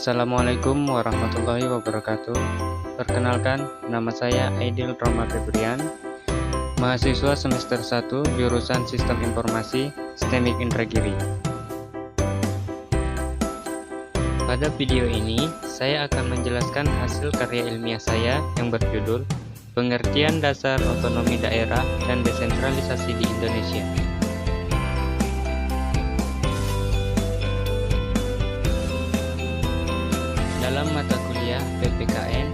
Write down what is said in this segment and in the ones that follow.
Assalamualaikum warahmatullahi wabarakatuh. Perkenalkan, nama saya Aidil Roma Febrian, mahasiswa semester 1 jurusan Sistem Informasi STEMIK Indragiri. Pada video ini, saya akan menjelaskan hasil karya ilmiah saya yang berjudul Pengertian Dasar Otonomi Daerah dan Desentralisasi di Indonesia. Dalam mata kuliah PPKN,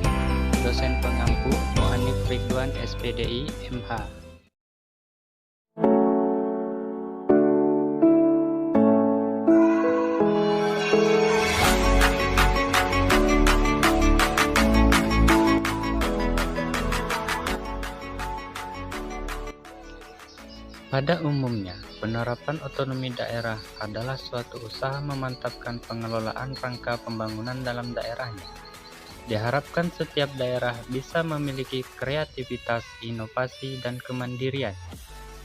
dosen pengampu Mu'anif Ridwan SPDI MH. Pada umumnya, penerapan otonomi daerah adalah suatu usaha memantapkan pengelolaan rangka pembangunan dalam daerahnya. Diharapkan setiap daerah bisa memiliki kreativitas, inovasi, dan kemandirian,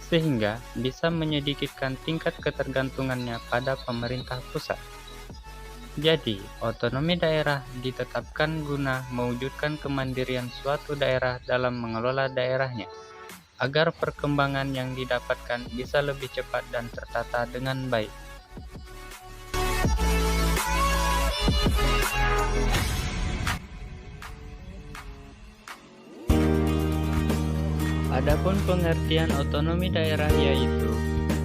sehingga bisa menyedikitkan tingkat ketergantungannya pada pemerintah pusat. Jadi, otonomi daerah ditetapkan guna mewujudkan kemandirian suatu daerah dalam mengelola daerahnya, agar perkembangan yang didapatkan bisa lebih cepat dan tertata dengan baik. Adapun pengertian otonomi daerah yaitu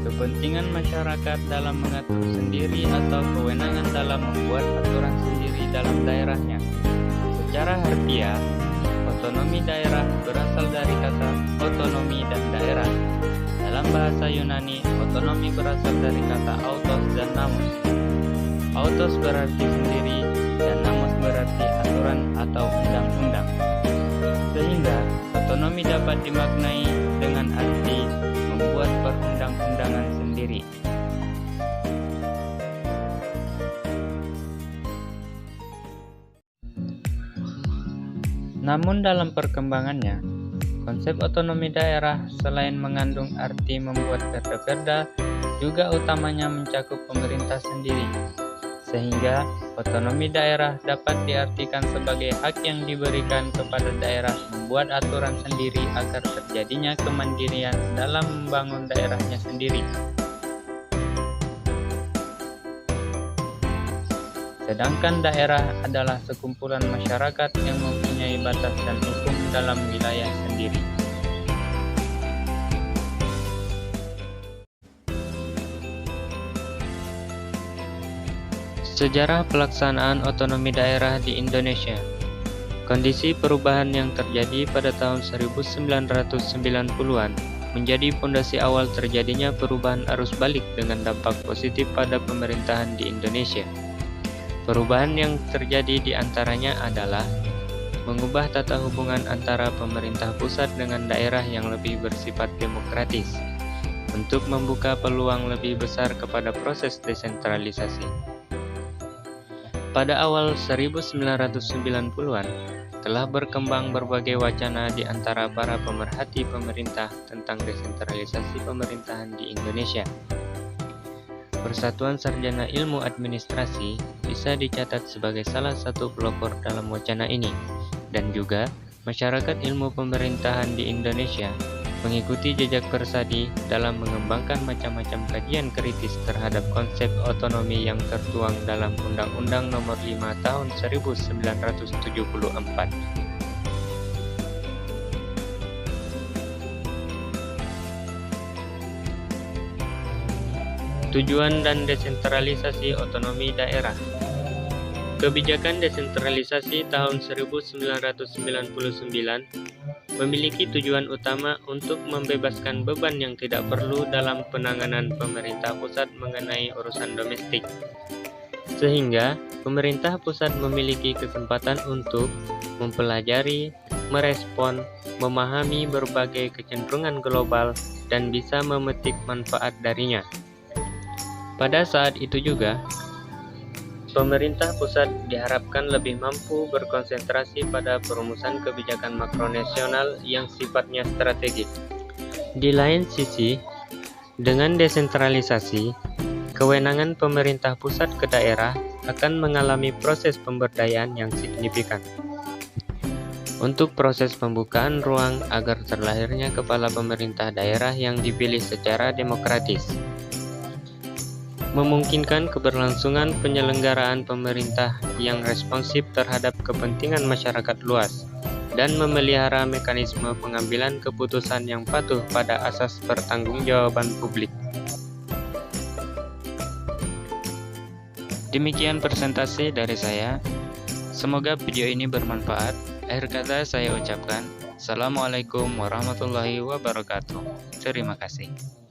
kepentingan masyarakat dalam mengatur sendiri atau kewenangan dalam membuat aturan sendiri dalam daerahnya. Secara harfiah, otonomi daerah berasal dari kata otonomi dan daerah. Dalam bahasa Yunani, otonomi berasal dari kata autos dan namos. Autos berarti sendiri dan namos berarti aturan atau undang-undang. Sehingga, otonomi dapat dimaknai dengan arti membuat perundang-undangan sendiri. Namun dalam perkembangannya, konsep otonomi daerah selain mengandung arti membuat perda-perda, juga utamanya mencakup pemerintah sendiri. Sehingga otonomi daerah dapat diartikan sebagai hak yang diberikan kepada daerah membuat aturan sendiri agar terjadinya kemandirian dalam membangun daerahnya sendiri. Sedangkan daerah adalah sekumpulan masyarakat yang mempunyai batas dan hukum dalam wilayah sendiri. Sejarah pelaksanaan otonomi daerah di Indonesia. Kondisi perubahan yang terjadi pada tahun 1990-an menjadi fondasi awal terjadinya perubahan arus balik dengan dampak positif pada pemerintahan di Indonesia. Perubahan yang terjadi di antaranya adalah mengubah tata hubungan antara pemerintah pusat dengan daerah yang lebih bersifat demokratis, untuk membuka peluang lebih besar kepada proses desentralisasi. Pada awal 1990-an, telah berkembang berbagai wacana di antara para pemerhati pemerintah tentang desentralisasi pemerintahan di Indonesia. Persatuan Sarjana Ilmu Administrasi bisa dicatat sebagai salah satu pelopor dalam wacana ini, dan juga masyarakat ilmu pemerintahan di Indonesia mengikuti jejak Persadi dalam mengembangkan macam-macam kajian kritis terhadap konsep otonomi yang tertuang dalam Undang-Undang Nomor 5 Tahun 1974. Tujuan dan desentralisasi otonomi daerah. Kebijakan desentralisasi tahun 1999 memiliki tujuan utama untuk membebaskan beban yang tidak perlu dalam penanganan pemerintah pusat mengenai urusan domestik. Sehingga pemerintah pusat memiliki kesempatan untuk mempelajari, merespon, memahami berbagai kecenderungan global dan bisa memetik manfaat darinya. Pada saat itu juga, pemerintah pusat diharapkan lebih mampu berkonsentrasi pada perumusan kebijakan makronasional yang sifatnya strategis. Di lain sisi, dengan desentralisasi, kewenangan pemerintah pusat ke daerah akan mengalami proses pemberdayaan yang signifikan. Untuk proses pembukaan ruang agar terlahirnya kepala pemerintah daerah yang dipilih secara demokratis, memungkinkan keberlangsungan penyelenggaraan pemerintah yang responsif terhadap kepentingan masyarakat luas, dan memelihara mekanisme pengambilan keputusan yang patuh pada asas pertanggungjawaban publik. Demikian presentasi dari saya. Semoga video ini bermanfaat. Akhir kata saya ucapkan, Assalamualaikum warahmatullahi wabarakatuh. Terima kasih.